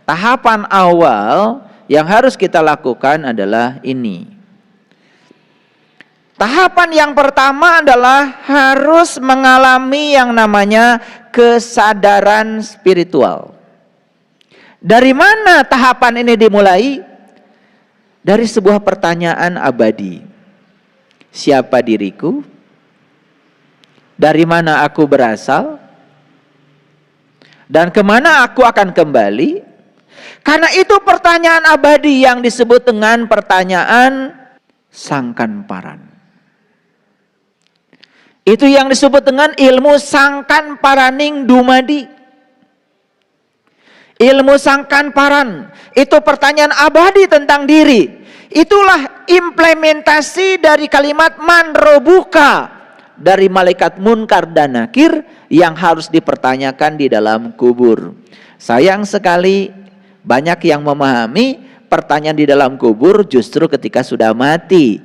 tahapan awal yang harus kita lakukan adalah ini. Tahapan yang pertama adalah harus mengalami yang namanya kesadaran spiritual. Dari mana tahapan ini dimulai? Dari sebuah pertanyaan abadi. Siapa diriku? Dari mana aku berasal? Dan kemana aku akan kembali? Karena itu pertanyaan abadi yang disebut dengan pertanyaan sangkan paran. Itu yang disebut dengan ilmu sangkan paraning dumadi. Ilmu sangkan paran itu pertanyaan abadi tentang diri. Itulah implementasi dari kalimat man robuka dari malaikat munkar dan nakir yang harus dipertanyakan di dalam kubur. Sayang sekali banyak yang memahami pertanyaan di dalam kubur justru ketika sudah mati.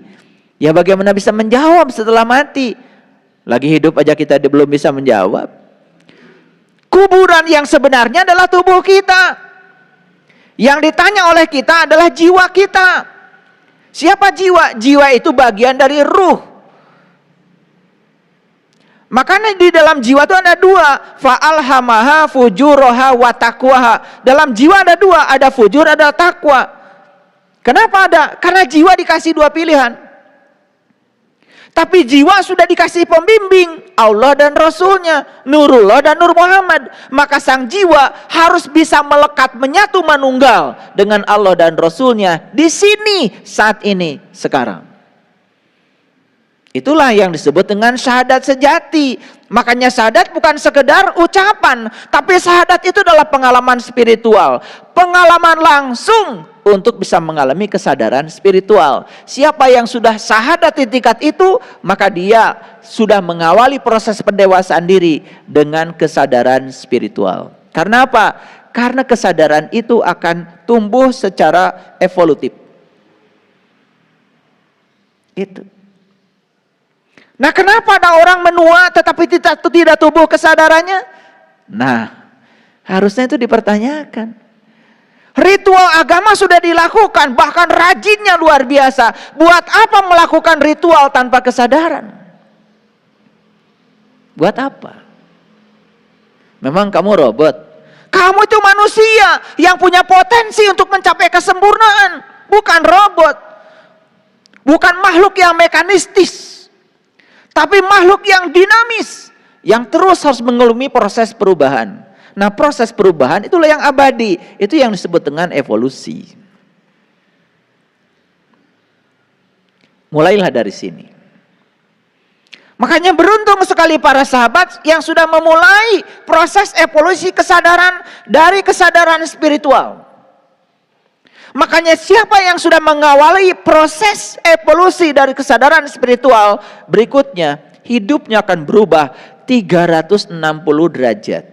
Ya bagaimana bisa menjawab setelah mati? Lagi hidup aja kita belum bisa menjawab. Kuburan yang sebenarnya adalah tubuh kita. Yang ditanya oleh kita adalah jiwa kita. Siapa jiwa? Jiwa itu bagian dari ruh. Makanya di dalam jiwa itu ada dua. Fa'alhamaha fujuroha wa taqwaha. Dalam jiwa ada dua. Ada fujur, ada takwa. Kenapa ada? Karena jiwa dikasih dua pilihan. Tapi jiwa sudah dikasih pembimbing, Allah dan Rasulnya, Nurullah dan Nur Muhammad. Maka sang jiwa harus bisa melekat menyatu manunggal dengan Allah dan Rasulnya di sini, saat ini, sekarang. Itulah yang disebut dengan syahadat sejati. Makanya syahadat bukan sekedar ucapan, tapi syahadat itu adalah pengalaman spiritual, pengalaman langsung untuk bisa mengalami kesadaran spiritual. Siapa yang sudah syahadat di tingkat itu, maka dia sudah mengawali proses pendewasaan diri dengan kesadaran spiritual. Karena apa? Karena kesadaran itu akan tumbuh secara evolutif. Itu. Nah, kenapa ada orang menua tetapi tidak tumbuh kesadarannya? Nah, harusnya itu dipertanyakan. Ritual agama sudah dilakukan, bahkan rajinnya luar biasa. Buat apa melakukan ritual tanpa kesadaran? Buat apa? Memang kamu robot? Kamu itu manusia yang punya potensi untuk mencapai kesempurnaan, bukan robot. Bukan makhluk yang mekanistis, tapi makhluk yang dinamis, yang terus harus mengalami proses perubahan. Nah, proses perubahan itulah yang abadi. Itu yang disebut dengan evolusi. Mulailah dari sini. Makanya beruntung sekali para sahabat yang sudah memulai proses evolusi kesadaran dari kesadaran spiritual. Makanya siapa yang sudah mengawali proses evolusi dari kesadaran spiritual, berikutnya hidupnya akan berubah 360 derajat.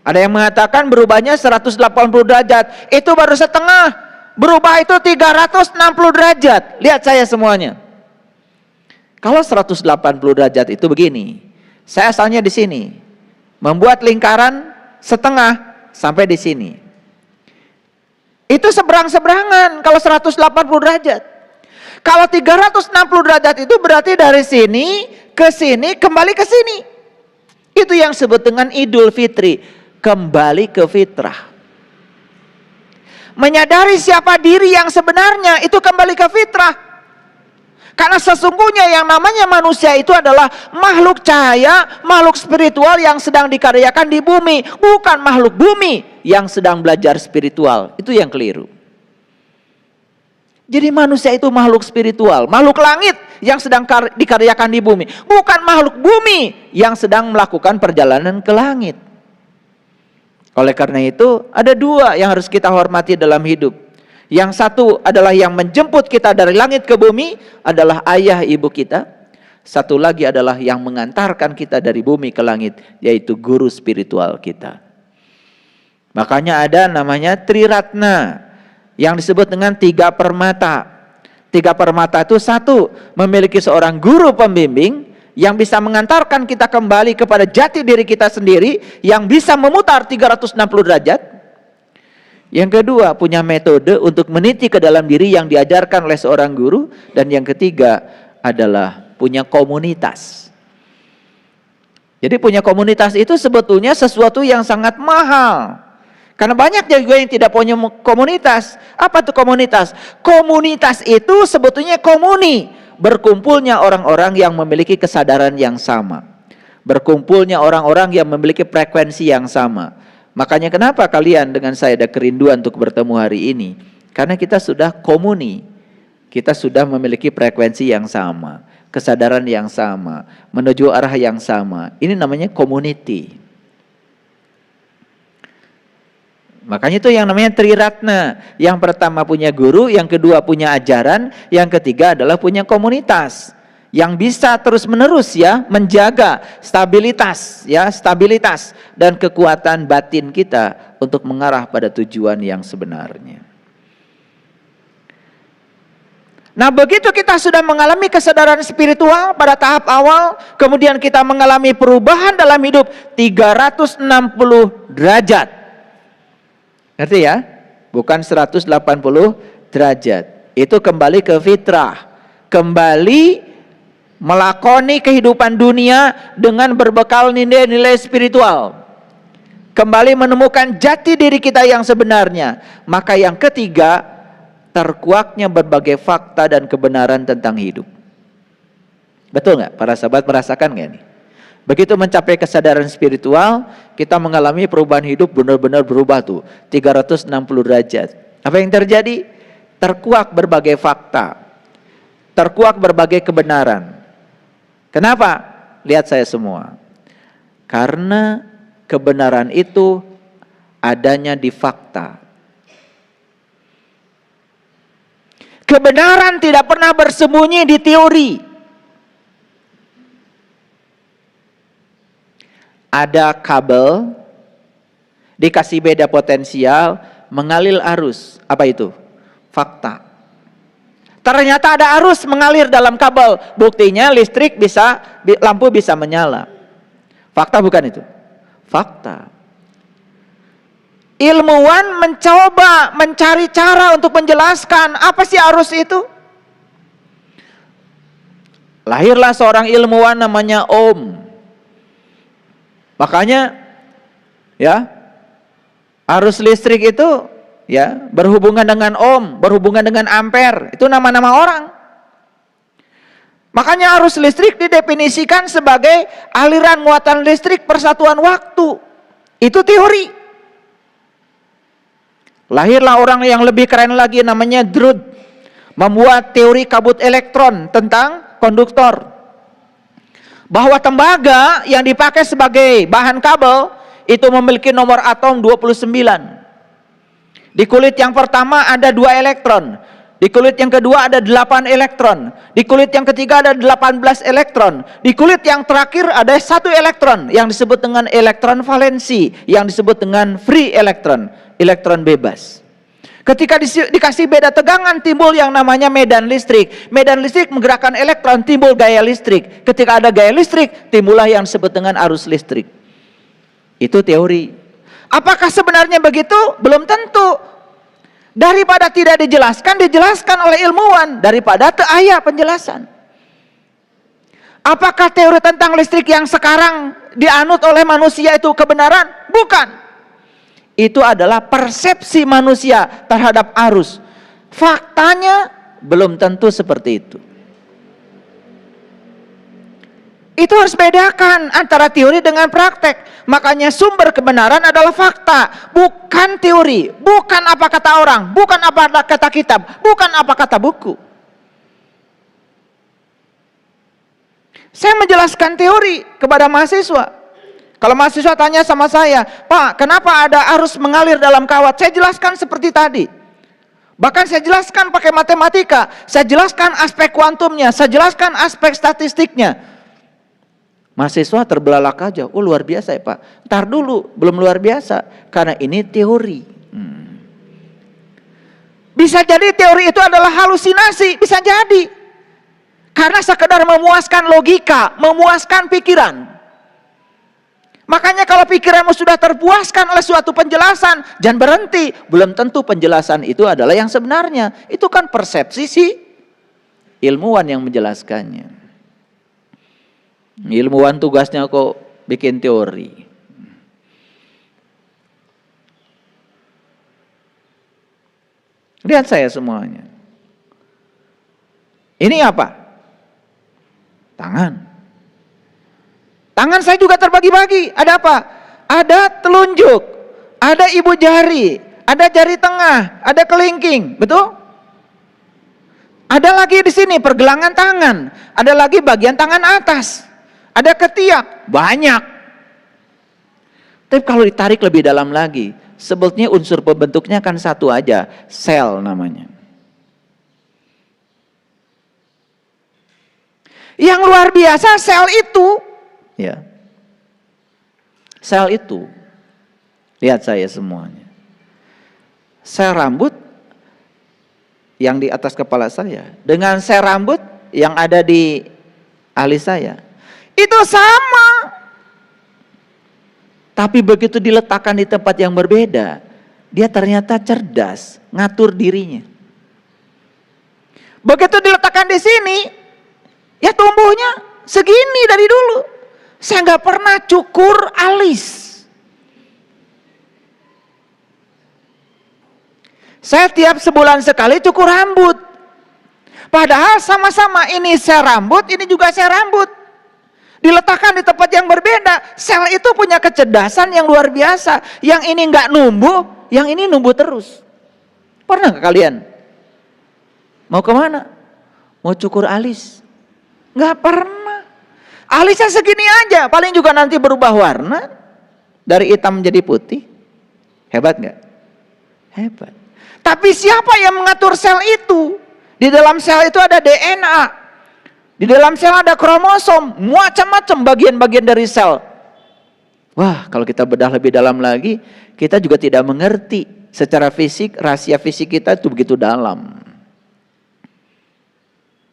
Ada yang mengatakan berubahnya 180 derajat. Itu baru setengah. Berubah itu 360 derajat. Lihat saya semuanya. Kalau 180 derajat itu begini. Saya asalnya di sini. Membuat lingkaran setengah sampai di sini. Itu seberang-seberangan kalau 180 derajat. Kalau 360 derajat itu berarti dari sini ke sini kembali ke sini. Itu yang disebut dengan Idul Fitri. Kembali ke fitrah. Menyadari siapa diri yang sebenarnya, itu kembali ke fitrah. Karena sesungguhnya yang namanya manusia itu adalah makhluk cahaya, makhluk spiritual yang sedang dikaryakan di bumi, bukan makhluk bumi yang sedang belajar spiritual. Itu yang keliru. Jadi manusia itu makhluk spiritual, makhluk langit yang sedang dikaryakan di bumi, bukan makhluk bumi yang sedang melakukan perjalanan ke langit. Oleh karena itu, ada dua yang harus kita hormati dalam hidup. Yang satu adalah yang menjemput kita dari langit ke bumi, adalah ayah ibu kita. Satu lagi adalah yang mengantarkan kita dari bumi ke langit, yaitu guru spiritual kita. Makanya ada namanya Triratna, yang disebut dengan 3 permata. 3 permata itu, satu, memiliki seorang guru pembimbing. yang bisa mengantarkan kita kembali kepada jati diri kita sendiri, yang bisa memutar 360 derajat. Yang kedua, punya metode untuk meniti ke dalam diri yang diajarkan oleh seorang guru. Dan yang ketiga adalah punya komunitas. Jadi punya komunitas itu sebetulnya sesuatu yang sangat mahal. Karena banyak juga yang tidak punya komunitas. Apa itu komunitas? Komunitas itu sebetulnya komuni, berkumpulnya orang-orang yang memiliki kesadaran yang sama, berkumpulnya orang-orang yang memiliki frekuensi yang sama. Makanya kenapa kalian dengan saya ada kerinduan untuk bertemu hari ini? Karena kita sudah komuni, kita sudah memiliki frekuensi yang sama, kesadaran yang sama, menuju arah yang sama. Ini namanya community. Makanya itu yang namanya Triratna. Yang pertama punya guru, yang kedua punya ajaran, yang ketiga adalah punya komunitas yang bisa terus-menerus ya menjaga stabilitas dan kekuatan batin kita untuk mengarah pada tujuan yang sebenarnya. Nah, begitu kita sudah mengalami kesadaran spiritual pada tahap awal, kemudian kita mengalami perubahan dalam hidup 360 derajat. Ngerti ya? Bukan 180 derajat. Itu kembali ke fitrah. Kembali melakoni kehidupan dunia dengan berbekal nilai-nilai spiritual. Kembali menemukan jati diri kita yang sebenarnya. Maka yang ketiga, terkuaknya berbagai fakta dan kebenaran tentang hidup. Betul nggak? Para sahabat merasakan nggak nih? Begitu mencapai kesadaran spiritual, kita mengalami perubahan hidup benar-benar berubah tuh, 360 derajat. Apa yang terjadi? Terkuak berbagai fakta, terkuak berbagai kebenaran. Kenapa? Lihat saya semua. Karena kebenaran itu adanya di fakta. Kebenaran tidak pernah bersembunyi di teori. Ada kabel, dikasih beda potensial, mengalir arus. Apa itu? Fakta. Ternyata ada arus mengalir dalam kabel. Buktinya listrik bisa, lampu bisa menyala. Fakta bukan itu? Fakta. Ilmuwan mencoba mencari cara untuk menjelaskan apa sih arus itu. Lahirlah seorang ilmuwan namanya Ohm. Makanya ya, arus listrik itu ya berhubungan dengan ohm, berhubungan dengan ampere. Itu nama-nama orang. Makanya arus listrik didefinisikan sebagai aliran muatan listrik persatuan waktu. Itu teori. Lahirlah orang yang lebih keren lagi namanya Drude, membuat teori kabut elektron tentang konduktor. Bahwa tembaga yang dipakai sebagai bahan kabel itu memiliki nomor atom 29. Di kulit yang pertama ada 2 elektron, di kulit yang kedua ada 8 elektron, di kulit yang ketiga ada 18 elektron, di kulit yang terakhir ada 1 elektron yang disebut dengan elektron valensi, yang disebut dengan free elektron, elektron bebas. Ketika dikasih beda tegangan, timbul yang namanya medan listrik. Medan listrik menggerakkan elektron, timbul gaya listrik. Ketika ada gaya listrik, timbullah yang disebut dengan arus listrik. Itu teori. Apakah sebenarnya begitu? Belum tentu. Daripada tidak dijelaskan, dijelaskan oleh ilmuwan. Daripada aya penjelasan. Apakah teori tentang listrik yang sekarang dianut oleh manusia itu kebenaran? Bukan. Itu adalah persepsi manusia terhadap arus. Faktanya belum tentu seperti itu. Itu harus bedakan antara teori dengan praktek. Makanya sumber kebenaran adalah fakta, bukan teori, bukan apa kata orang, bukan apa kata kitab, bukan apa kata buku. Saya menjelaskan teori kepada mahasiswa. Kalau mahasiswa tanya sama saya, Pak, kenapa ada arus mengalir dalam kawat? Saya jelaskan seperti tadi. Bahkan saya jelaskan pakai matematika. Saya jelaskan aspek kuantumnya. Saya jelaskan aspek statistiknya. Mahasiswa terbelalak aja. Oh, luar biasa ya Pak. Ntar dulu, belum luar biasa. Karena ini teori. Bisa jadi teori itu adalah halusinasi. Bisa jadi. Karena sekedar memuaskan logika, memuaskan pikiran. Makanya kalau pikiranmu sudah terpuaskan oleh suatu penjelasan, jangan berhenti. Belum tentu penjelasan itu adalah yang sebenarnya. Itu kan persepsi si ilmuwan yang menjelaskannya. Ilmuwan tugasnya kok bikin teori. Lihat saya semuanya. Ini apa? Tangan. Tangan saya juga terbagi-bagi. Ada apa? Ada telunjuk, ada ibu jari, ada jari tengah, ada kelingking, betul? Ada lagi di sini pergelangan tangan, ada lagi bagian tangan atas, ada ketiak, banyak. Tapi kalau ditarik lebih dalam lagi, sebetulnya unsur pembentuknya kan satu aja, sel namanya. Yang luar biasa sel itu, ya, sel itu, lihat saya semuanya. Sel rambut yang di atas kepala saya dengan sel rambut yang ada di alis saya, itu sama. Tapi begitu diletakkan di tempat yang berbeda, dia ternyata cerdas, ngatur dirinya. Begitu diletakkan di sini, ya tumbuhnya segini dari dulu. Saya nggak pernah cukur alis. Saya tiap sebulan sekali cukur rambut. Padahal sama-sama ini sel rambut, ini juga sel rambut. Diletakkan di tempat yang berbeda. Sel itu punya kecerdasan yang luar biasa. Yang ini nggak numbuh, yang ini numbuh terus. Pernah nggak kalian? Mau kemana? Mau cukur alis? Nggak pernah. Alisnya segini aja, paling juga nanti berubah warna dari hitam menjadi putih. Hebat nggak? Hebat. Tapi siapa yang mengatur sel itu? Di dalam sel itu ada DNA, di dalam sel ada kromosom, macam-macam bagian-bagian dari sel. Wah, kalau kita bedah lebih dalam lagi, kita juga tidak mengerti secara fisik, rahasia fisik kita itu begitu dalam.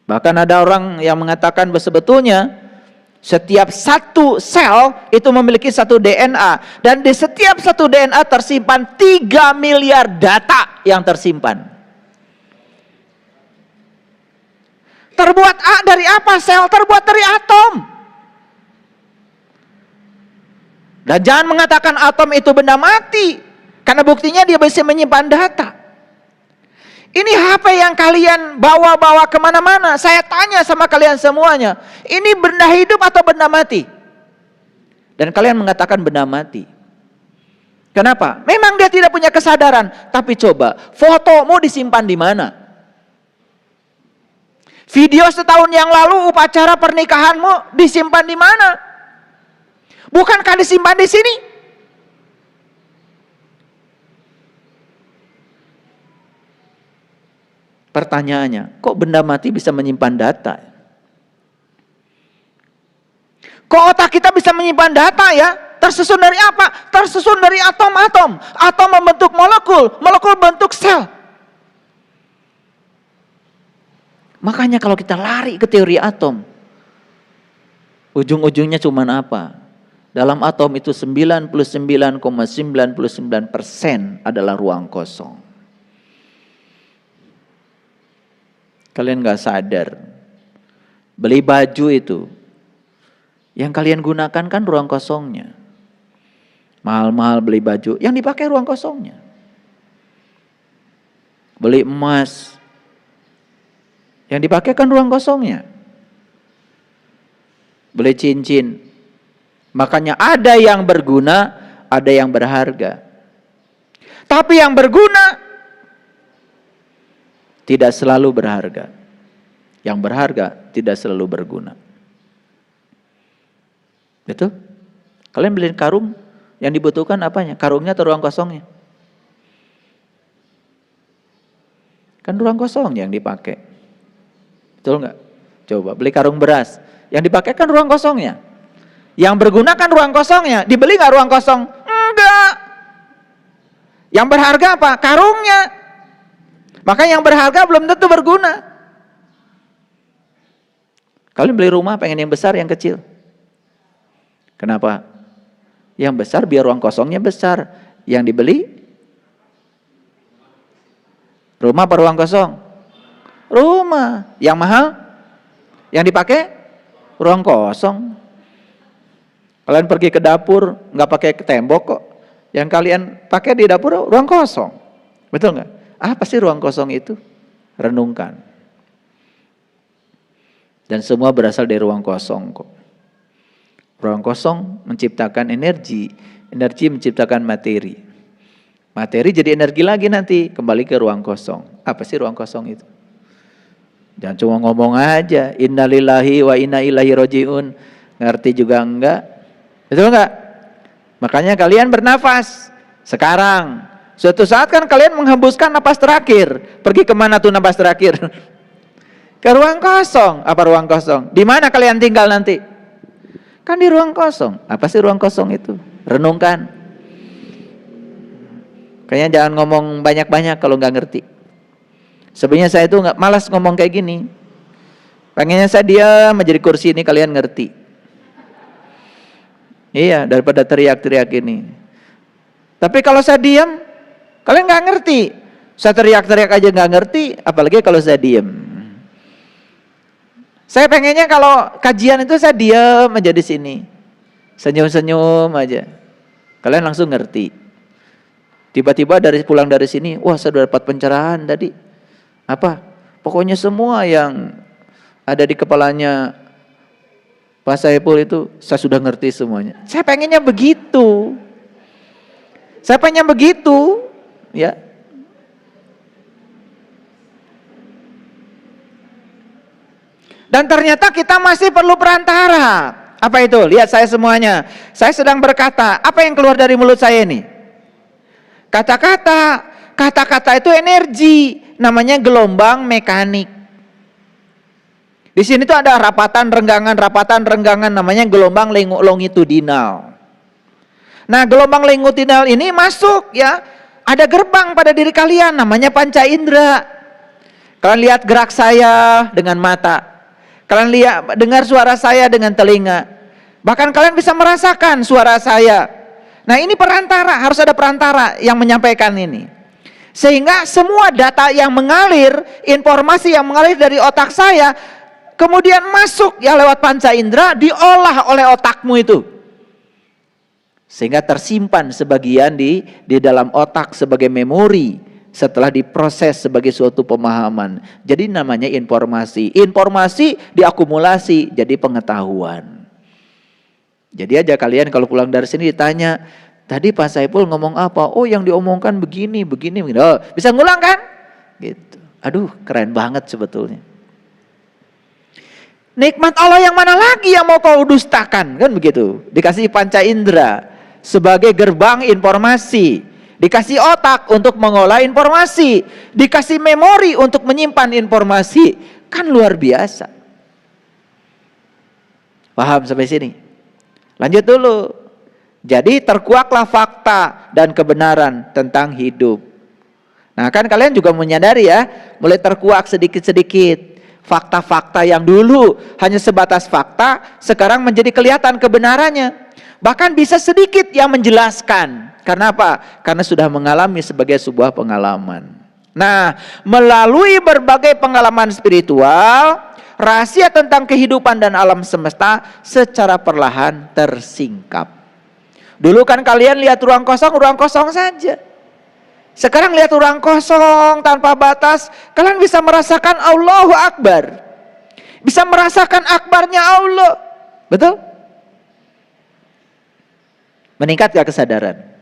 Bahkan ada orang yang mengatakan bahwa sebetulnya setiap satu sel itu memiliki satu DNA. Dan di setiap satu DNA tersimpan 3 miliar data yang tersimpan. Terbuat dari apa sel? Terbuat dari atom. Dan jangan mengatakan atom itu benda mati. Karena buktinya dia bisa menyimpan data. Ini HP yang kalian bawa-bawa kemana-mana. Saya tanya sama kalian semuanya. Ini benda hidup atau benda mati? Dan kalian mengatakan benda mati. Kenapa? Memang dia tidak punya kesadaran. Tapi coba, fotomu disimpan di mana? Video setahun yang lalu upacara pernikahanmu disimpan di mana? Bukankah disimpan di sini? Pertanyaannya, kok benda mati bisa menyimpan data? Kok otak kita bisa menyimpan data ya? Tersusun dari apa? Tersusun dari atom-atom. Atom membentuk molekul, molekul bentuk sel. Makanya kalau kita lari ke teori atom, ujung-ujungnya cuma apa? Dalam atom itu 99,99% adalah ruang kosong. Kalian gak sadar, beli baju itu, yang kalian gunakan kan ruang kosongnya. Mahal-mahal beli baju, yang dipakai ruang kosongnya. Beli emas, yang dipakai kan ruang kosongnya. Beli cincin, makanya ada yang berguna, ada yang berharga. Tapi yang berguna tidak selalu berharga. Yang berharga tidak selalu berguna. Betul? Kalian beli karung, yang dibutuhkan apanya? Karungnya atau ruang kosongnya? Kan ruang kosong yang dipakai. Betul nggak? Coba beli karung beras, yang dipakai kan ruang kosongnya. Yang berguna kan ruang kosongnya. Dibeli nggak ruang kosong? Enggak. Yang berharga apa? Karungnya. Maka yang berharga belum tentu berguna. Kalian beli rumah pengen yang besar, yang kecil? Kenapa? Yang besar biar ruang kosongnya besar. Yang dibeli rumah apa ruang kosong? Rumah. Yang mahal? Yang dipakai? Ruang kosong. Kalian pergi ke dapur nggak pakai tembok kok. Yang kalian pakai di dapur ruang kosong. Betul nggak? Apa sih ruang kosong itu? Renungkan. Dan semua berasal dari ruang kosong kok. Ruang kosong menciptakan energi. Energi menciptakan materi. Materi jadi energi lagi nanti. Kembali ke ruang kosong. Apa sih ruang kosong itu? Jangan cuma ngomong aja. Innalillahi wa inna ilaihi rajiun. Ngerti juga enggak? Betul enggak? Makanya kalian bernafas. Sekarang. Suatu saat kan kalian menghembuskan napas terakhir. Pergi kemana tuh napas terakhir? Ke ruang kosong. Apa ruang kosong? Di mana kalian tinggal nanti? Kan di ruang kosong. Apa sih ruang kosong itu? Renungkan. Kayaknya jangan ngomong banyak-banyak kalau nggak ngerti. Sebenarnya saya itu nggak malas ngomong kayak gini. Pengennya saya diam menjadi kursi ini kalian ngerti. Iya, daripada teriak-teriak ini. Tapi kalau saya diam, kalian nggak ngerti. Saya teriak-teriak aja nggak ngerti, apalagi kalau saya diam. Saya pengennya kalau kajian itu saya diam aja di sini. Senyum-senyum aja. Kalian langsung ngerti. Tiba-tiba pulang dari sini, wah saya sudah dapat pencerahan tadi. Apa? Pokoknya semua yang ada di kepalanya Pak Saiful itu saya sudah ngerti semuanya. Saya pengennya begitu. Saya pengennya begitu, ya. Dan ternyata kita masih perlu perantara. Apa itu? Lihat saya semuanya. Saya sedang berkata, apa yang keluar dari mulut saya ini? Kata-kata. Kata-kata itu energi. Namanya gelombang mekanik. Di sini tuh ada rapatan, renggangan. Namanya gelombang longitudinal. Nah, gelombang longitudinal ini masuk ya. Ada gerbang pada diri kalian. Namanya panca indera. Kalian lihat gerak saya dengan mata. Kalian lihat, dengar suara saya dengan telinga. Bahkan kalian bisa merasakan suara saya. Nah ini perantara, harus ada perantara yang menyampaikan ini. Sehingga semua data yang mengalir, informasi yang mengalir dari otak saya, kemudian masuk ya lewat panca indera, diolah oleh otakmu itu. Sehingga tersimpan sebagian di dalam otak sebagai memori. Setelah diproses sebagai suatu pemahaman. Jadi namanya informasi. Informasi diakumulasi jadi pengetahuan. Jadi aja kalian kalau pulang dari sini ditanya, tadi Pak Saiful ngomong apa? Oh yang diomongkan begini. Oh, bisa ngulang kan? Gitu. Aduh keren banget sebetulnya. Nikmat Allah yang mana lagi yang mau kau dustakan? Kan begitu. Dikasih panca indera sebagai gerbang informasi. Dikasih otak untuk mengolah informasi. Dikasih memori untuk menyimpan informasi. Kan luar biasa. Paham sampai sini? Lanjut dulu. Jadi terkuaklah fakta dan kebenaran tentang hidup. Nah kan kalian juga menyadari ya. Mulai terkuak sedikit-sedikit. Fakta-fakta yang dulu hanya sebatas fakta. Sekarang menjadi kelihatan kebenarannya. Bahkan bisa sedikit yang menjelaskan. Karena apa? Karena sudah mengalami sebagai sebuah pengalaman. Nah, melalui berbagai pengalaman spiritual, rahasia tentang kehidupan dan alam semesta secara perlahan tersingkap. Dulu kan kalian lihat ruang kosong saja. Sekarang lihat ruang kosong tanpa batas, kalian bisa merasakan Allahu Akbar. Bisa merasakan akbarnya Allah. Betul? Meningkat gak kesadaran?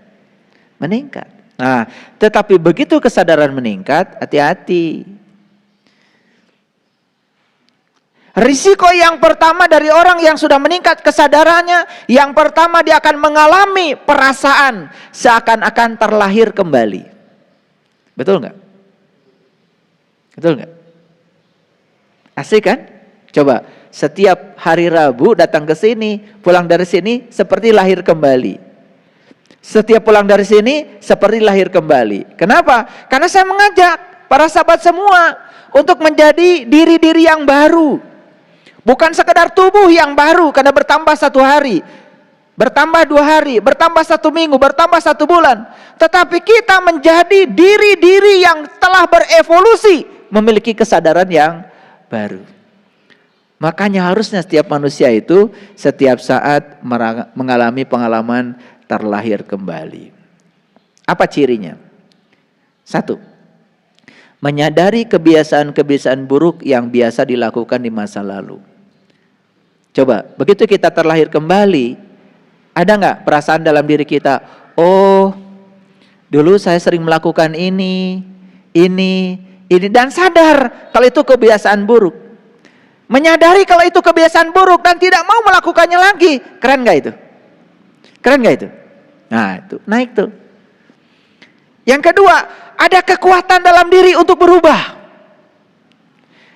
Meningkat. Nah, tetapi begitu kesadaran meningkat, hati-hati. Risiko yang pertama dari orang yang sudah meningkat kesadarannya, yang pertama dia akan mengalami perasaan seakan-akan terlahir kembali. Betul nggak? Betul nggak? Asik kan? Coba, setiap hari Rabu datang ke sini, pulang dari sini seperti lahir kembali. Setiap pulang dari sini seperti lahir kembali. Kenapa? Karena saya mengajak para sahabat semua untuk menjadi diri-diri yang baru. Bukan sekedar tubuh yang baru karena bertambah 1 hari, bertambah 2 hari, bertambah 1 minggu, bertambah 1 bulan. Tetapi kita menjadi diri-diri yang telah berevolusi, memiliki kesadaran yang baru. Makanya harusnya setiap manusia itu setiap saat mengalami pengalaman terlahir kembali. Apa cirinya? 1. Menyadari kebiasaan-kebiasaan buruk yang biasa dilakukan di masa lalu. Coba, begitu kita terlahir kembali, ada nggak perasaan dalam diri kita, oh, dulu saya sering melakukan ini, dan sadar kalau itu kebiasaan buruk. Menyadari kalau itu kebiasaan buruk dan tidak mau melakukannya lagi. Keren nggak itu? Keren nggak itu? Nah, itu naik tuh. Yang kedua, ada kekuatan dalam diri untuk berubah.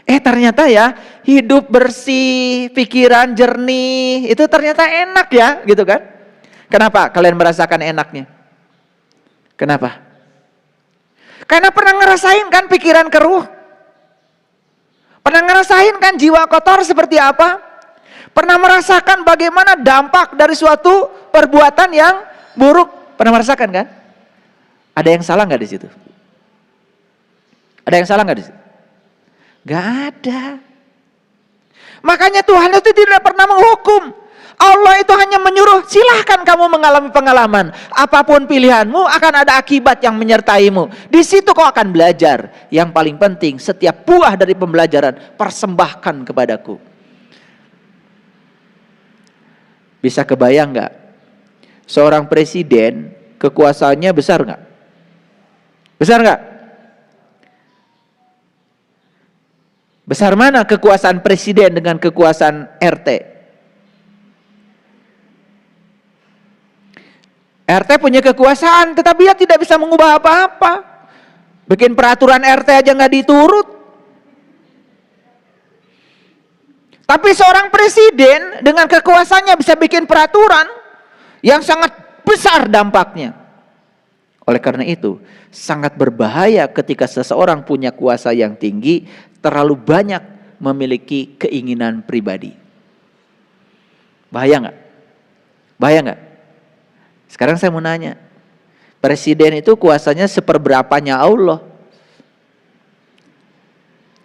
Ternyata ya, hidup bersih, pikiran jernih, itu ternyata enak ya, gitu kan? Kenapa kalian merasakan enaknya? Kenapa? Karena pernah ngerasain kan pikiran keruh? Pernah ngerasain kan jiwa kotor seperti apa? Pernah merasakan bagaimana dampak dari suatu perbuatan yang buruk? Pernah merasakan kan? Ada yang salah nggak di situ? Ada yang salah nggak di situ? Gak ada. Makanya Tuhan itu tidak pernah menghukum. Allah itu hanya menyuruh, silahkan kamu mengalami pengalaman. Apapun pilihanmu akan ada akibat yang menyertaimu. Di situ kau akan belajar. Yang paling penting, setiap buah dari pembelajaran persembahkan kepadaku. Bisa kebayang gak? Seorang presiden kekuasaannya besar gak? Besar gak? Besar mana kekuasaan presiden dengan kekuasaan RT? RT punya kekuasaan, tetapi dia tidak bisa mengubah apa-apa. Bikin peraturan RT aja nggak diturut. Tapi seorang presiden dengan kekuasaannya bisa bikin peraturan yang sangat besar dampaknya. Oleh karena itu, sangat berbahaya ketika seseorang punya kuasa yang tinggi, terlalu banyak memiliki keinginan pribadi. Bahaya nggak? Bahaya nggak? Sekarang saya mau nanya, presiden itu kuasanya seperberapanya Allah?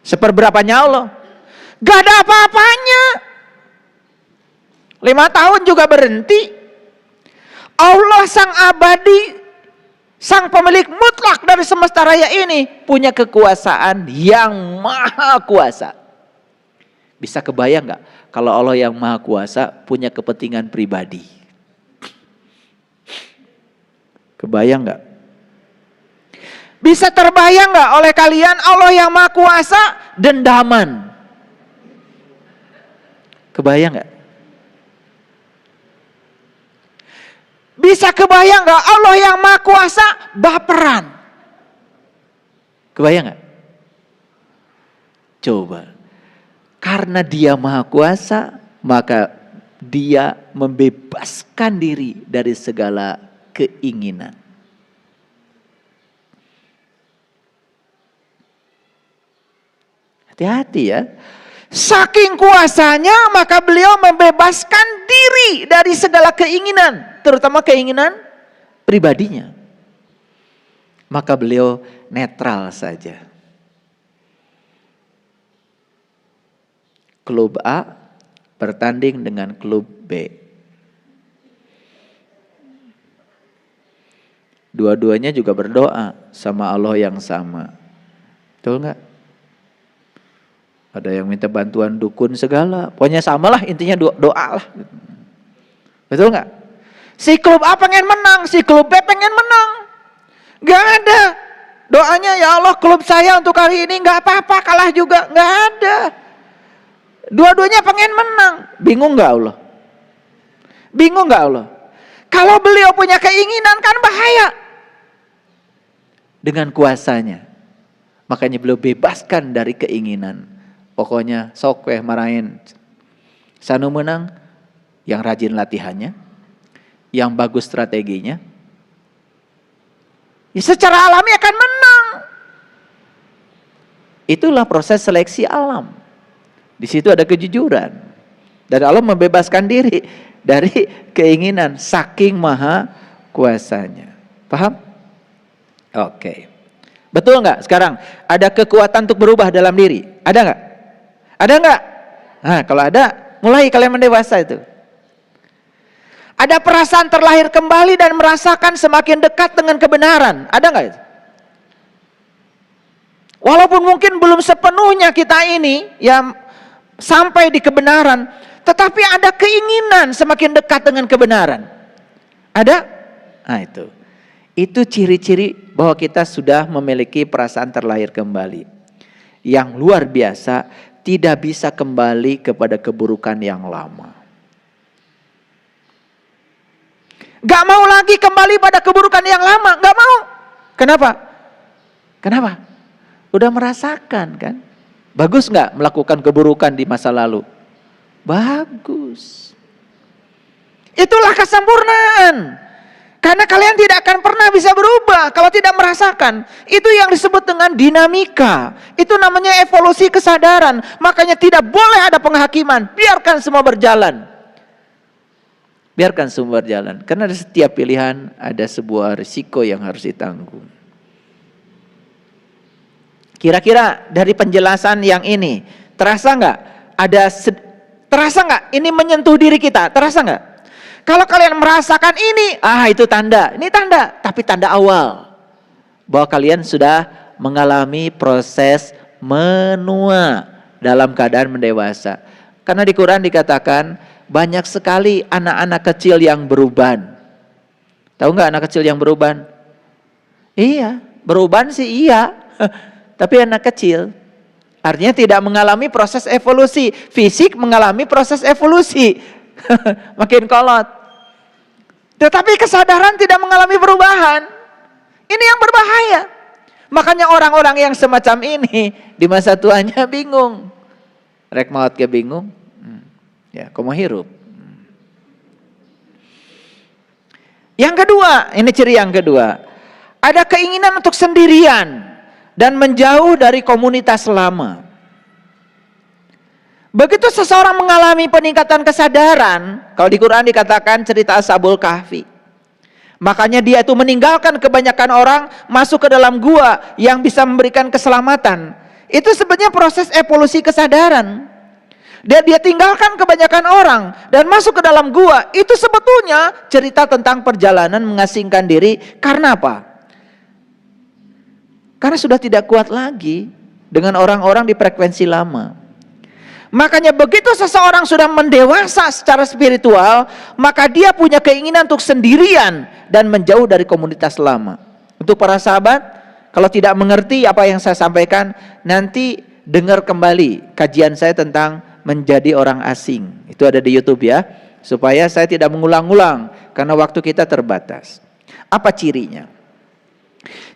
Seperberapanya Allah? Gak ada apa-apanya. 5 tahun juga berhenti. Allah sang abadi, sang pemilik mutlak dari semesta raya ini punya kekuasaan yang maha kuasa. Bisa kebayang nggak kalau Allah yang maha kuasa punya kepentingan pribadi? Kebayang nggak? Bisa terbayang nggak oleh kalian Allah yang maha kuasa dendaman? Kebayang nggak? Bisa kebayang nggak Allah yang maha kuasa baperan? Kebayang nggak? Coba. Karena dia maha kuasa, maka dia membebaskan diri dari segala keinginan. Hati-hati ya. Saking kuasanya, maka beliau membebaskan diri dari segala keinginan, terutama keinginan pribadinya. Maka beliau netral saja. Klub A bertanding dengan klub B. Dua-duanya juga berdoa sama Allah yang sama. Betul nggak? Ada yang minta bantuan dukun segala. Pokoknya samalah, intinya doa lah. Betul nggak? Si klub A pengen menang, si klub B pengen menang. Gak ada. Doanya, ya Allah klub saya untuk hari ini gak apa-apa, kalah juga. Gak ada. Dua-duanya pengen menang. Bingung gak Allah? Bingung gak Allah? Kalau beliau punya keinginan kan bahaya. Dengan kuasanya. Makanya beliau bebaskan dari keinginan. Pokoknya sok weh marahin. Sanu menang, yang rajin latihannya, yang bagus strateginya. Ya secara alami akan menang. Itulah proses seleksi alam. Di situ ada kejujuran. Dan Allah membebaskan diri dari keinginan saking maha kuasanya. Paham? Oke. Betul nggak sekarang? Ada kekuatan untuk berubah dalam diri? Ada nggak? Ada nggak? Nah, kalau ada, mulai kalian mendewasa itu. Ada perasaan terlahir kembali dan merasakan semakin dekat dengan kebenaran. Ada nggak itu? Walaupun mungkin belum sepenuhnya kita ini ya sampai di kebenaran, tetapi ada keinginan semakin dekat dengan kebenaran. Ada? Nah itu. Itu ciri-ciri bahwa kita sudah memiliki perasaan terlahir kembali. Yang luar biasa, tidak bisa kembali kepada keburukan yang lama. Gak mau lagi kembali pada keburukan yang lama, gak mau. Kenapa? Kenapa? Udah merasakan kan? Bagus gak melakukan keburukan di masa lalu? Bagus. Itulah kesempurnaan. Karena kalian tidak akan pernah bisa berubah kalau tidak merasakan. Itu yang disebut dengan dinamika. Itu namanya evolusi kesadaran. Makanya tidak boleh ada penghakiman. Biarkan semua berjalan. Biarkan semua berjalan. Karena di setiap pilihan ada sebuah risiko yang harus ditanggung. Kira-kira dari penjelasan yang ini, terasa nggak? Terasa nggak? Ini menyentuh diri kita. Terasa nggak? Kalau kalian merasakan ini, itu tanda. Ini tanda, tapi tanda awal bahwa kalian sudah mengalami proses menua dalam keadaan mendewasa. Karena di Quran dikatakan banyak sekali anak-anak kecil yang beruban. Tahu nggak anak kecil yang beruban? Iya, beruban sih iya. Tapi anak kecil artinya tidak mengalami proses evolusi. Fisik mengalami proses evolusi. Makin kolot. Tetapi kesadaran tidak mengalami perubahan. Ini yang berbahaya. Makanya orang-orang yang semacam ini di masa tuanya bingung. Rek maut ke bingung. Ya, komo hirup. Yang kedua, ini ciri yang kedua. Ada keinginan untuk sendirian dan menjauh dari komunitas lama. Begitu seseorang mengalami peningkatan kesadaran, kalau di Quran dikatakan cerita Ashabul Kahfi. Makanya dia itu meninggalkan kebanyakan orang, masuk ke dalam gua yang bisa memberikan keselamatan. Itu sebenarnya proses evolusi kesadaran. Dia tinggalkan kebanyakan orang dan masuk ke dalam gua. Itu sebetulnya cerita tentang perjalanan mengasingkan diri. Karena apa? Karena sudah tidak kuat lagi dengan orang-orang di frekuensi lama. Makanya begitu seseorang sudah mendewasa secara spiritual, maka dia punya keinginan untuk sendirian dan menjauh dari komunitas lama. Untuk para sahabat, kalau tidak mengerti apa yang saya sampaikan, nanti dengar kembali kajian saya tentang menjadi orang asing. Itu ada di YouTube ya, supaya saya tidak mengulang-ulang karena waktu kita terbatas. Apa cirinya?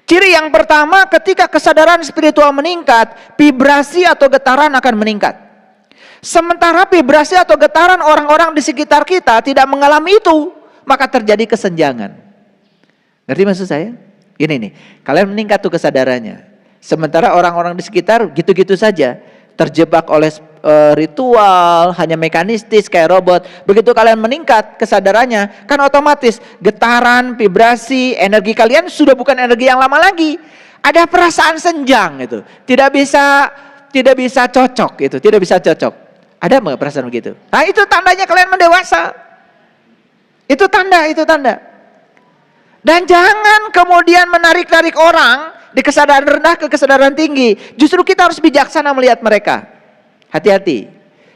Ciri yang pertama, ketika kesadaran spiritual meningkat, vibrasi atau getaran akan meningkat. Sementara vibrasi atau getaran orang-orang di sekitar kita tidak mengalami itu, maka terjadi kesenjangan. Ngerti maksud saya? Ini nih, kalian meningkat tuh kesadarannya. Sementara orang-orang di sekitar gitu-gitu saja, terjebak oleh ritual, hanya mekanistis kayak robot. Begitu kalian meningkat kesadarannya, kan otomatis getaran, vibrasi, energi kalian sudah bukan energi yang lama lagi. Ada perasaan senjang itu, tidak bisa cocok itu, tidak bisa cocok. Ada nggak perasaan begitu? Nah itu tandanya kalian mendewasa. Itu tanda. Dan jangan kemudian menarik-narik orang di kesadaran rendah ke kesadaran tinggi. Justru kita harus bijaksana melihat mereka. Hati-hati.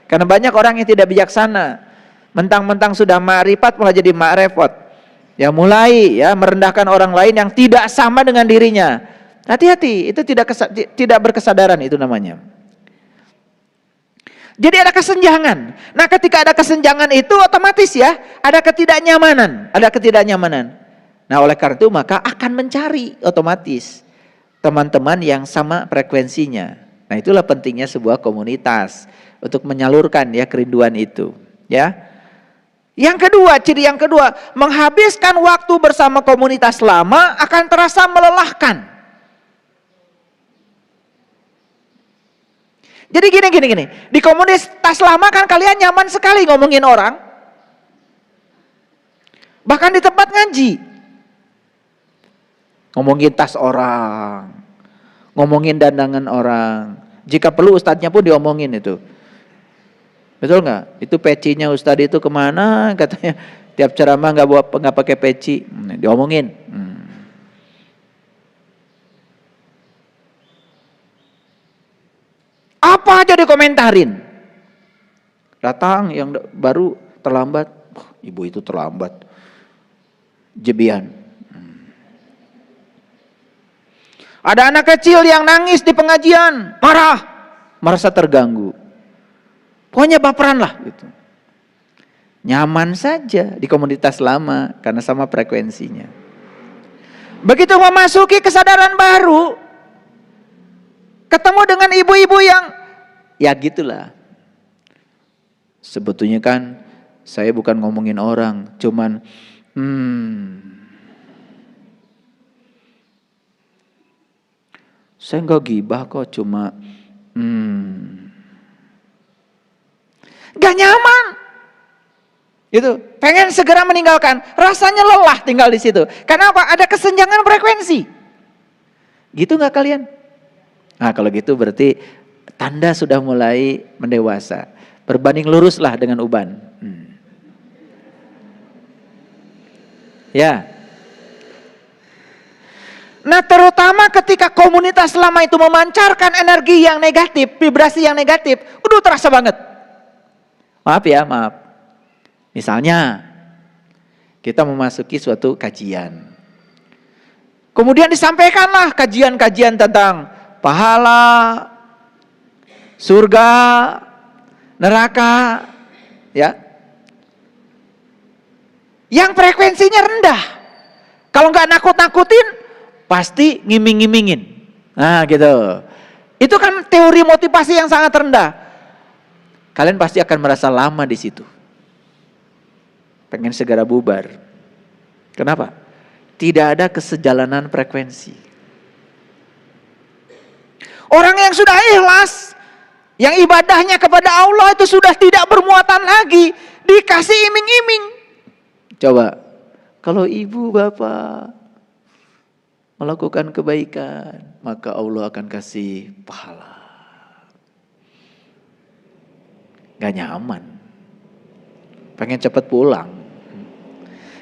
Karena banyak orang yang tidak bijaksana. Mentang-mentang sudah ma'rifat malah jadi ma'refot. Ya mulai ya merendahkan orang lain yang tidak sama dengan dirinya. Hati-hati, itu tidak berkesadaran itu namanya. Jadi ada kesenjangan. Nah ketika ada kesenjangan itu otomatis ya ada ketidaknyamanan. Nah oleh karena itu maka akan mencari otomatis teman-teman yang sama frekuensinya. Nah itulah pentingnya sebuah komunitas untuk menyalurkan ya kerinduan itu. Ya. Yang kedua, ciri yang kedua, menghabiskan waktu bersama komunitas lama akan terasa melelahkan. Jadi gini. Di komunitas lama kan kalian nyaman sekali ngomongin orang. Bahkan di tempat ngaji. Ngomongin tas orang. Ngomongin dandangan orang. Jika perlu ustadznya pun diomongin itu. Betul nggak? Itu pecinya ustadz itu kemana? Katanya tiap ceramah nggak pakai peci. Diomongin. Apa aja dikomentarin. Datang yang baru terlambat. Ibu itu terlambat. Jebian. Ada anak kecil yang nangis di pengajian. Marah. Merasa terganggu. Pokoknya baperan lah. Gitu. Nyaman saja di komunitas lama. Karena sama frekuensinya. Begitu memasuki kesadaran baru. Ketemu dengan ibu-ibu yang ya gitulah. Sebetulnya kan saya bukan ngomongin orang, cuman saya nggak gibah kok, cuma nggak nyaman. Gitu, pengen segera meninggalkan, rasanya lelah tinggal di situ. Karena apa? Ada kesenjangan frekuensi. Gitu nggak kalian? Nah kalau gitu berarti tanda sudah mulai mendewasa. Berbanding luruslah dengan uban. Ya. Nah terutama ketika komunitas lama itu memancarkan energi yang negatif, vibrasi yang negatif, udah terasa banget. Maaf. Misalnya kita memasuki suatu kajian. Kemudian disampaikanlah kajian-kajian tentang pahala, surga, neraka, ya. Yang frekuensinya rendah. Kalau nggak nakut-nakutin, pasti ngiming-ngimingin. Nah gitu. Itu kan teori motivasi yang sangat rendah. Kalian pasti akan merasa lama di situ. Pengen segera bubar. Kenapa? Tidak ada kesejalanan frekuensi. Orang yang sudah ikhlas, yang ibadahnya kepada Allah itu sudah tidak bermuatan lagi, dikasih iming-iming. Coba, kalau ibu bapak melakukan kebaikan, maka Allah akan kasih pahala. Gak nyaman, pengen cepat pulang.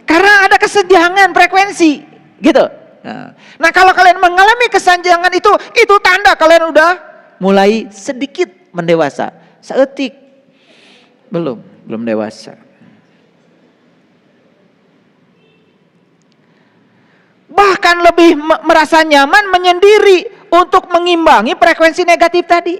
Karena ada kesenjangan frekuensi, gitu. Nah kalau kalian mengalami kesenjangan itu tanda kalian udah mulai sedikit mendewasa. Seetik belum dewasa. Bahkan lebih merasa nyaman menyendiri untuk mengimbangi frekuensi negatif tadi.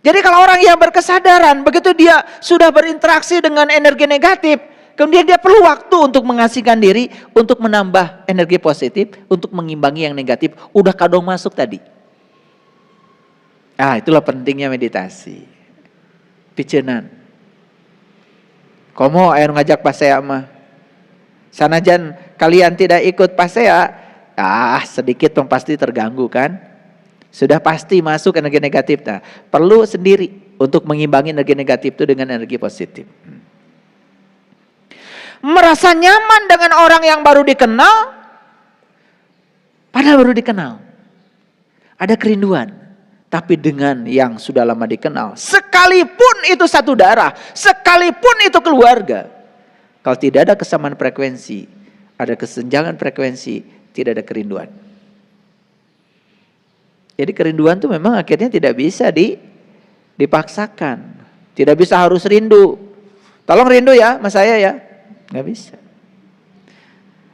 Jadi kalau orang yang berkesadaran, begitu dia sudah berinteraksi dengan energi negatif, kemudian dia perlu waktu untuk mengasihkan diri, untuk menambah energi positif, untuk mengimbangi yang negatif. Udah kadang masuk tadi. Itulah pentingnya meditasi. Picenan. Komo air ngajak pasea mah. Sanajan kalian tidak ikut pasea, sedikit dong pasti terganggu kan. Sudah pasti masuk energi negatif. Nah, perlu sendiri untuk mengimbangi energi negatif itu dengan energi positif. Merasa nyaman dengan orang yang baru dikenal, padahal baru dikenal. Ada kerinduan, tapi dengan yang sudah lama dikenal, sekalipun itu satu darah, sekalipun itu keluarga, kalau tidak ada kesamaan frekuensi, ada kesenjangan frekuensi, tidak ada kerinduan. Jadi kerinduan itu memang akhirnya tidak bisa dipaksakan, tidak bisa harus rindu. Tolong rindu ya, mas saya ya. Nggak bisa.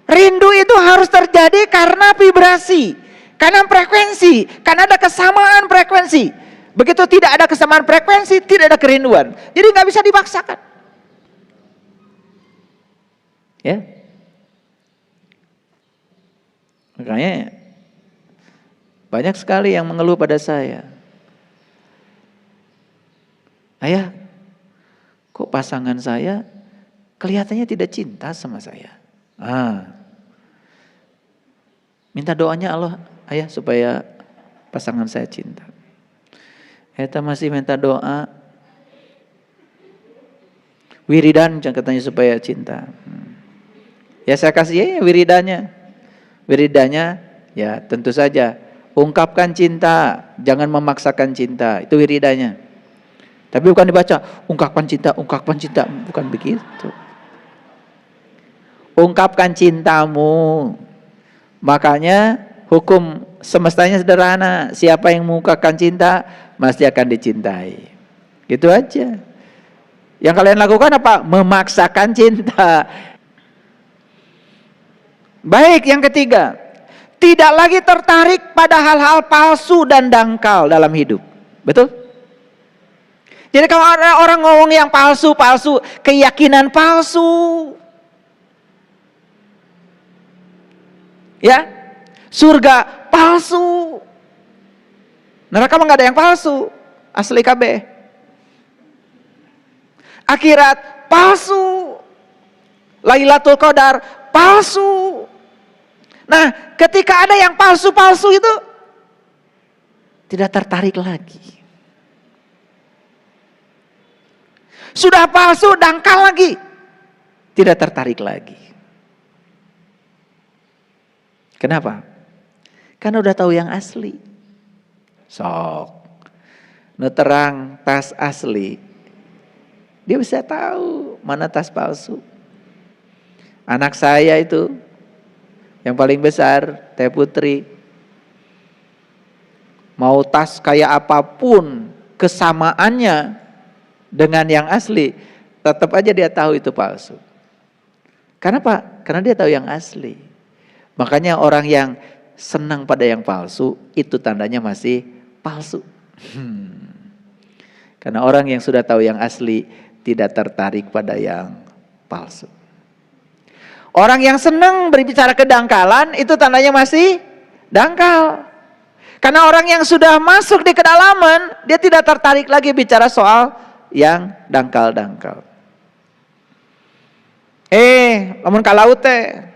Rindu itu harus terjadi karena vibrasi, karena frekuensi, karena ada kesamaan frekuensi. Begitu tidak ada kesamaan frekuensi, tidak ada kerinduan. Jadi nggak bisa dipaksakan. Ya. Makanya banyak sekali yang mengeluh pada saya. Ayah, kok pasangan saya kelihatannya tidak cinta sama saya. Minta doanya Allah, ayah, supaya pasangan saya cinta. Eta masih minta doa. Wiridan katanya supaya cinta. Ya saya kasih ya wiridanya. Wiridanya ya tentu saja ungkapkan cinta, jangan memaksakan cinta. Itu wiridanya. Tapi bukan dibaca ungkapkan cinta, bukan begitu. Ungkapkan cintamu. Makanya hukum semestanya sederhana. Siapa yang mengungkapkan cinta pasti akan dicintai. Gitu aja. Yang kalian lakukan apa? Memaksakan cinta. Baik, yang ketiga, tidak lagi tertarik pada hal-hal palsu dan dangkal dalam hidup. Betul? Jadi kalau ada orang ngomong yang palsu-palsu, keyakinan palsu. Ya, surga palsu. Neraka mah nggak ada yang palsu, asli KB. Akhirat palsu, Lailatul Qadar palsu. Nah, ketika ada yang palsu-palsu itu tidak tertarik lagi. Sudah palsu, dangkal lagi, tidak tertarik lagi. Kenapa? Karena udah tahu yang asli. Sok nu terang tas asli, dia bisa tahu mana tas palsu. Anak saya itu yang paling besar, Teh Putri, mau tas kayak apapun kesamaannya dengan yang asli, tetap aja dia tahu itu palsu. Kenapa? Karena dia tahu yang asli. Makanya orang yang senang pada yang palsu, itu tandanya masih palsu. Karena orang yang sudah tahu yang asli tidak tertarik pada yang palsu. Orang yang senang berbicara kedangkalan itu tandanya masih dangkal. Karena orang yang sudah masuk di kedalaman, dia tidak tertarik lagi bicara soal yang dangkal-dangkal. Lamun ka laut teh.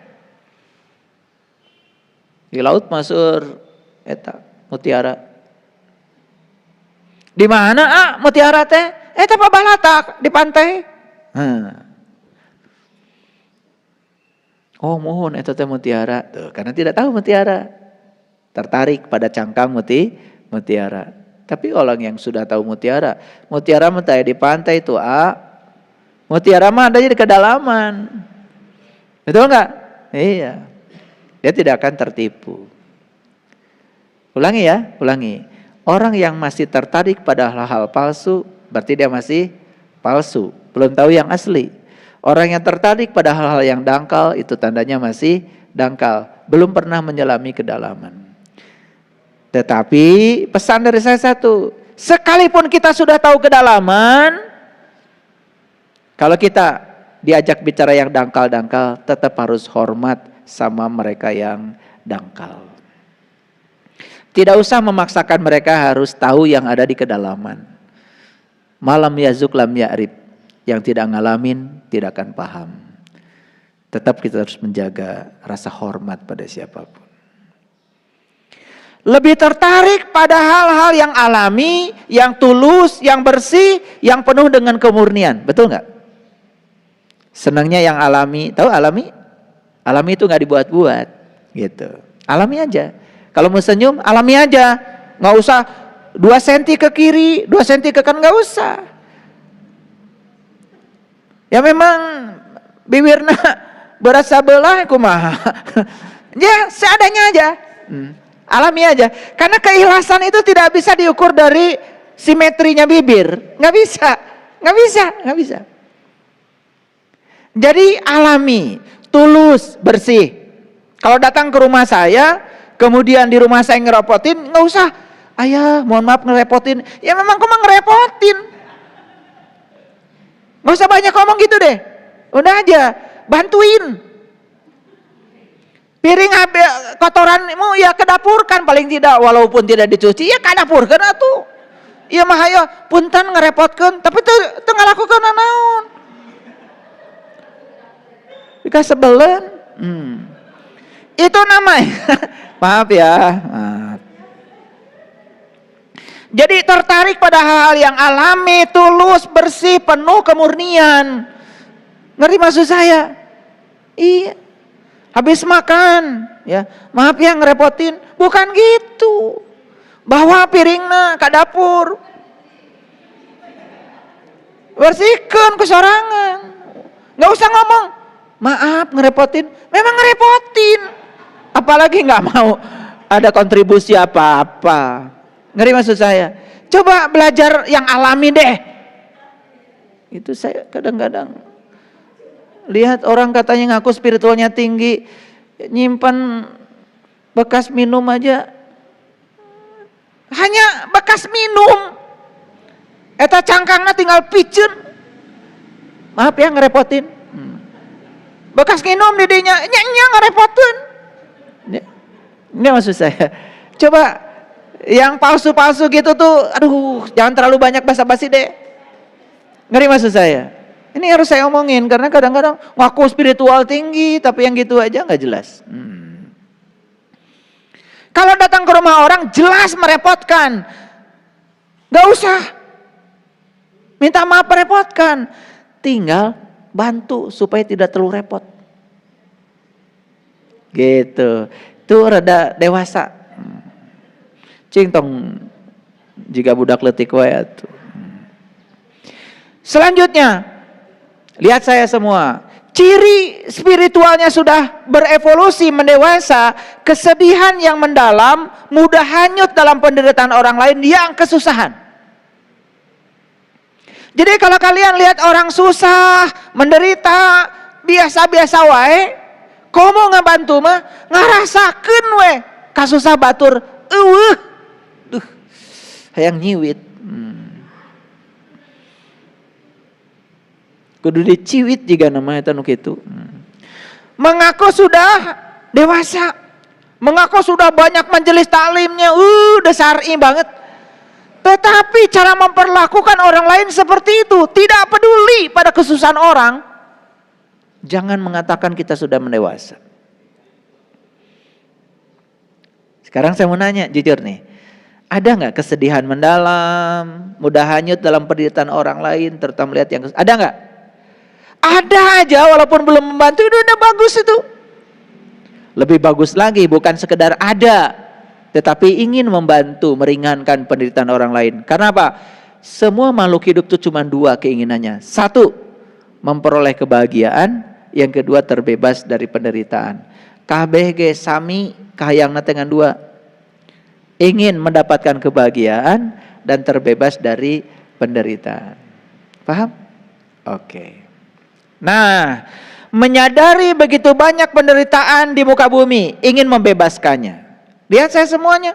Di laut masuk eta mutiara. Di mana mutiara teh? Eta pabalatak di pantai. Oh mohon eta teh mutiara. Tuh, karena tidak tahu mutiara. Tertarik pada cangkang mutiara. Tapi orang yang sudah tahu mutiara mah di pantai itu mutiara mah ada di kedalaman. Betul enggak? Iya. Dia tidak akan tertipu. Ulangi. Orang yang masih tertarik pada hal-hal palsu, berarti dia masih palsu, belum tahu yang asli. Orang yang tertarik pada hal-hal yang dangkal, itu tandanya masih dangkal, belum pernah menyelami kedalaman. Tetapi pesan dari saya satu, sekalipun kita sudah tahu kedalaman, kalau kita diajak bicara yang dangkal-dangkal, tetap harus hormat sama mereka yang dangkal. Tidak usah memaksakan mereka harus tahu yang ada di kedalaman. Malam yazuk lam ya'rib, yang tidak ngalamin tidak akan paham. Tetap kita harus menjaga rasa hormat pada siapapun. Lebih tertarik pada hal-hal yang alami, yang tulus, yang bersih, yang penuh dengan kemurnian. Betul nggak? Senangnya yang alami. Tahu alami? Alami itu nggak dibuat-buat, gitu. Alami aja. Kalau mau senyum, alami aja. Nggak usah 2 cm ke kiri, 2 cm ke kanan, nggak usah. Ya memang bibirna berat sabelah kumaha. Ya seadanya aja. Alami aja. Karena keikhlasan itu tidak bisa diukur dari simetrinya bibir. Nggak bisa. Jadi alami, tulus, bersih. Kalau datang ke rumah saya, kemudian di rumah saya ngerepotin, nggak usah. Ayah, mohon maaf ngerepotin. Ya memang kamu ngerepotin. Nggak usah banyak ngomong gitu deh. Udah aja, bantuin. Piring kotoranmu ya kedapurkan paling tidak, walaupun tidak dicuci ya kadapurkan atuh. Iya mah ayo punten ngerepotkeun, tapi teu ngalakukeun naon. Jika sebelen, itu namanya maaf ya. Maaf. Jadi tertarik pada hal-hal yang alami, tulus, bersih, penuh kemurnian. Ngerti maksud saya? Iya. Habis makan, ya, maaf ya ngerepotin. Bukan gitu. Bawa piringna ke dapur. Bersihkan ke sorangan. Nggak usah ngomong, maaf ngerepotin. Memang ngerepotin. Apalagi nggak mau ada kontribusi apa-apa. Ngerti maksud saya? Coba belajar yang alami deh. Itu saya kadang-kadang lihat orang katanya ngaku spiritualnya tinggi, nyimpan bekas minum aja. Hanya bekas minum. Eta cangkangna tinggal piceun. Maaf ya ngerepotin. Bekas minum didinya, nya ngerepotin. Ini maksud saya. Coba yang palsu-palsu gitu tuh, aduh, jangan terlalu banyak basa-basi deh. Ngerti maksud saya? Ini harus saya omongin karena kadang-kadang ngaku spiritual tinggi tapi yang gitu aja nggak jelas. Kalau datang ke rumah orang jelas merepotkan, nggak usah minta maaf merepotkan, tinggal bantu supaya tidak terlalu repot. Gitu, itu rada dewasa. Cing tong jika budak letik wae atuh. Selanjutnya, lihat saya semua. Ciri spiritualnya sudah berevolusi, mendewasa, kesedihan yang mendalam, mudah hanyut dalam penderitaan orang lain yang kesusahan. Jadi kalau kalian lihat orang susah, menderita, biasa-biasa wae, komo ngabantu mah ngarasakeun we kasusah batur, duh, hayang nyiwit. Kudu diciwit juga namanya tanu kitu. Mengaku sudah dewasa, mengaku sudah banyak majelis taklimnya, udah syar'i banget. Tetapi cara memperlakukan orang lain seperti itu, tidak peduli pada kesusahan orang. Jangan mengatakan kita sudah mendewasa. Sekarang saya mau nanya jujur nih, ada nggak kesedihan mendalam, mudah hanyut dalam penderitaan orang lain, terutama melihat yang ada nggak? Ada aja, walaupun belum membantu itu udah bagus itu. Lebih bagus lagi, bukan sekedar ada, tetapi ingin membantu, meringankan penderitaan orang lain. Karena apa? Semua makhluk hidup itu cuma dua keinginannya. Satu, memperoleh kebahagiaan. Yang kedua, terbebas dari penderitaan. Kabeh ge sami kahayangna dengan dua. Ingin mendapatkan kebahagiaan dan terbebas dari penderitaan. Paham? Oke. Nah, menyadari begitu banyak penderitaan di muka bumi, ingin membebaskannya. Lihat saya semuanya.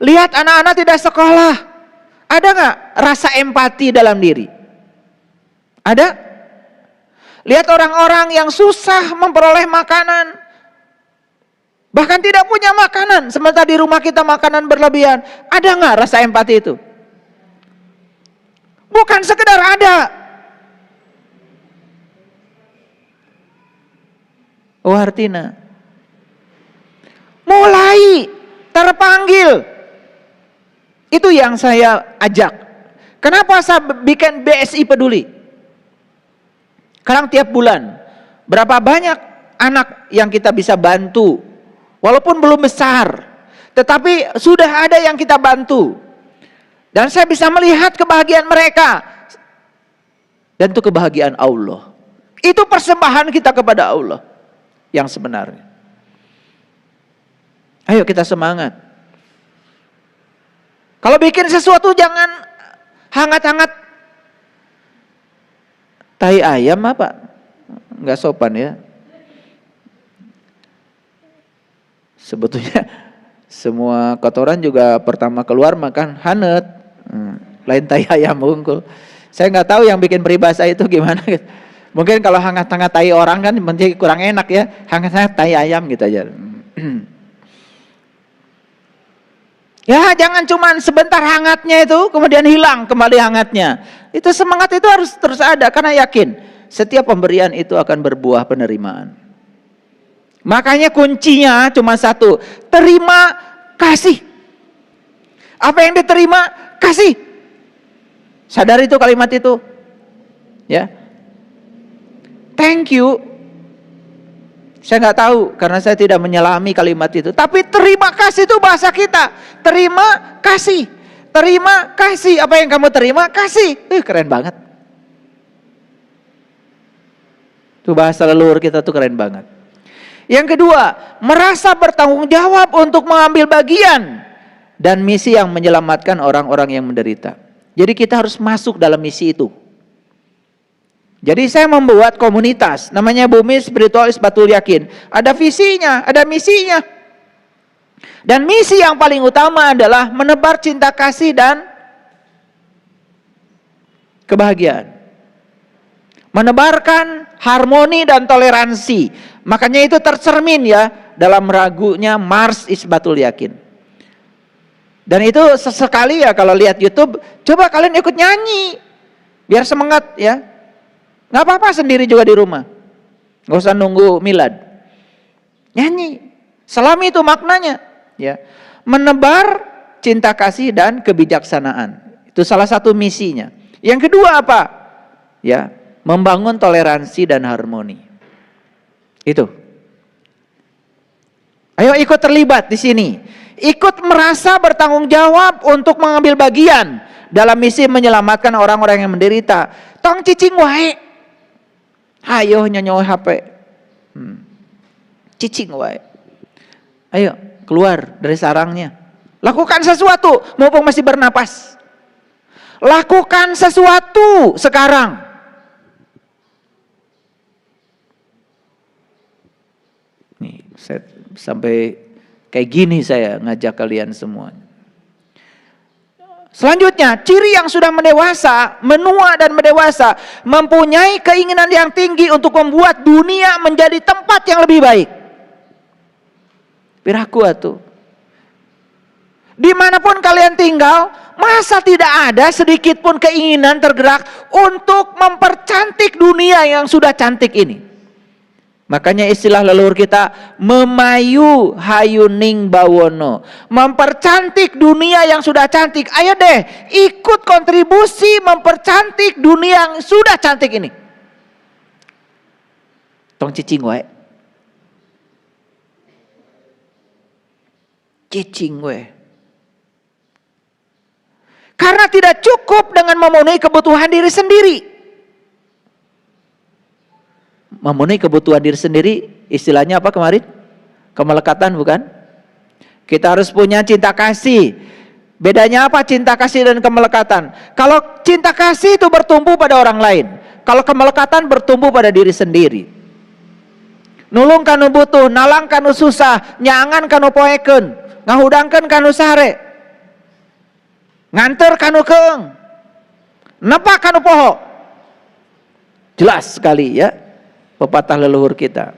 Lihat anak-anak tidak sekolah. Ada nggak rasa empati dalam diri? Ada? Lihat orang-orang yang susah memperoleh makanan, bahkan tidak punya makanan, sementara di rumah kita makanan berlebihan. Ada nggak rasa empati itu? Bukan sekedar ada. Oh artinya mulai terpanggil. Itu yang saya ajak. Kenapa saya bikin BSI peduli? Sekarang tiap bulan berapa banyak anak yang kita bisa bantu, walaupun belum besar, tetapi sudah ada yang kita bantu. Dan saya bisa melihat kebahagiaan mereka. Dan itu kebahagiaan Allah. Itu persembahan kita kepada Allah yang sebenarnya. Ayo kita semangat. Kalau bikin sesuatu jangan hangat-hangat. Tai ayam apa? Enggak sopan ya. Sebetulnya semua kotoran juga pertama keluar makan hanet. Lain tai ayam unggul. Saya nggak tahu yang bikin peribahasa itu gimana. Mungkin kalau hangat-hangat tai orang kan menjadi kurang enak ya. Hangat-hangat tai ayam gitu aja. Ya jangan cuman sebentar hangatnya itu kemudian hilang kembali hangatnya. Itu semangat itu harus terus ada karena yakin setiap pemberian itu akan berbuah penerimaan. Makanya kuncinya cuma satu, terima kasih. Apa yang diterima? Kasih. Sadar itu kalimat itu. Ya. Thank you. Saya nggak tahu karena saya tidak menyelami kalimat itu. Tapi terima kasih itu bahasa kita. Terima kasih. Terima kasih. Apa yang kamu terima? Kasih. Keren banget. Itu bahasa leluhur kita tuh keren banget. Yang kedua, merasa bertanggung jawab untuk mengambil bagian dan misi yang menyelamatkan orang-orang yang menderita. Jadi kita harus masuk dalam misi itu. Jadi saya membuat komunitas, namanya Bumi Spiritual Isbatul Yakin. Ada visinya, ada misinya. Dan misi yang paling utama adalah menebar cinta kasih dan kebahagiaan. Menebarkan harmoni dan toleransi. Makanya itu tercermin ya dalam ragunya Mars Isbatul Yakin. Dan itu sesekali ya kalau lihat YouTube, coba kalian ikut nyanyi. Biar semangat ya. Gak apa-apa sendiri juga di rumah. Gak usah nunggu milad. Nyanyi. Selami itu maknanya. Ya. Menebar cinta kasih dan kebijaksanaan. Itu salah satu misinya. Yang kedua apa? Ya. Membangun toleransi dan harmoni. Itu. Ayo ikut terlibat di sini. Ikut merasa bertanggung jawab untuk mengambil bagian dalam misi menyelamatkan orang-orang yang menderita. Tong cicing wae. Ayo nyonyoh HP. Cicing wae. Ayo keluar dari sarangnya. Lakukan sesuatu mumpung masih bernapas. Lakukan sesuatu sekarang. Nih, saya sampai kayak gini saya ngajak kalian semua. Selanjutnya, ciri yang sudah menewasa, menua dan mendewasa, mempunyai keinginan yang tinggi untuk membuat dunia menjadi tempat yang lebih baik. Piraku atuh. Dimanapun kalian tinggal, masa tidak ada sedikit pun keinginan tergerak untuk mempercantik dunia yang sudah cantik ini. Makanya istilah leluhur kita memayu hayuning bawono, mempercantik dunia yang sudah cantik. Ayo deh ikut kontribusi mempercantik dunia yang sudah cantik ini. Tong cicing wae. Cicing wae. Karena tidak cukup dengan memenuhi kebutuhan diri sendiri. Memenuhi kebutuhan diri sendiri, istilahnya apa kemarin? Kemelekatan bukan? Kita harus punya cinta kasih. Bedanya apa cinta kasih dan kemelekatan? Kalau cinta kasih itu bertumbuh pada orang lain. Kalau kemelekatan bertumbuh pada diri sendiri. Nulung kanu butuh, nalang kanu susah, nyangan kanu poeken, ngahudangkeun kanu sare, nganter kanu keung, nepak kanu poho. Jelas sekali ya pepatah leluhur kita.